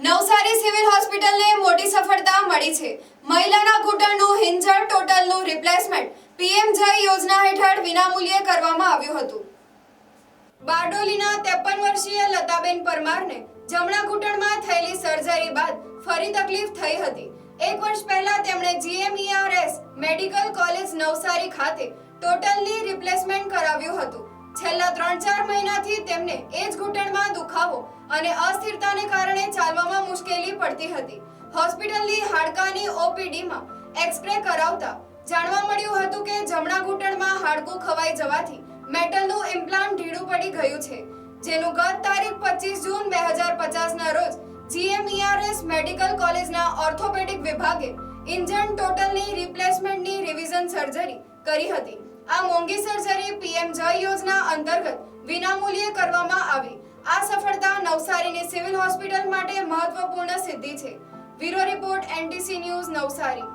Navsari civil હોસ્પિટલને મોટી સફળતા મળી છે। મહિલાના ઘૂંટણનું હિન્જર ટોટલનું રિપ્લેસમેન્ટ પીએમ જય યોજના હેઠળ વિનામૂલ્યે કરવામાં આવ્યું હતું। બારડોલીના 53 વર્ષીય લતાબેન પરમારને જમણા ઘૂંટણમાં થયેલી સર્જરી બાદ ફરી તકલીફ થઈ હતી। 1 વર્ષ પહેલા તેમણે જીએમઈઆરએસ મેડિકલ કોલેજ નવસારી ખાતે ટોટલની રિપ્લેસમેન્ટ કરાવ્યું હતું। છેલ્લા 3-4 મહિનાથી તેમને એ જ ઘૂંટણમાં દુખાવો અને અસ્થિરતાને કારણે ચાલવામાં મુશ્કેલી પડતી હતી। હોસ્પિટલની હાડકાની ઓપીડીમાં એક્સ-રે કરાવતા જાણવા મળ્યું હતું કે જમણા ઘૂંટણમાં હાડકું ખવાઈ જવાથી મેટલનું ઇમ્પ્લાન્ટ ઢીલું પડી ગયું છે, જેનું ગત તારીખ 25 જૂન 2050 ના રોજ જીએમઈઆરએસ મેડિકલ કોલેજના ઓર્થોપેડિક વિભાગે ઇન્જર્ડ ટોટલની રિપ્લેસમેન્ટની રિવિઝન સર્જરી કરી હતી। આ મોંઘી સર્જરી પીએમ જય યોજના અંતર્ગત વિનામૂલ્યે કરવામાં આવી। આ સફળતા નવસારીની સિવિલ હોસ્પિટલ માટે મહત્વપૂર્ણ સિદ્ધિ છે। Bureau report NTC news Navsari.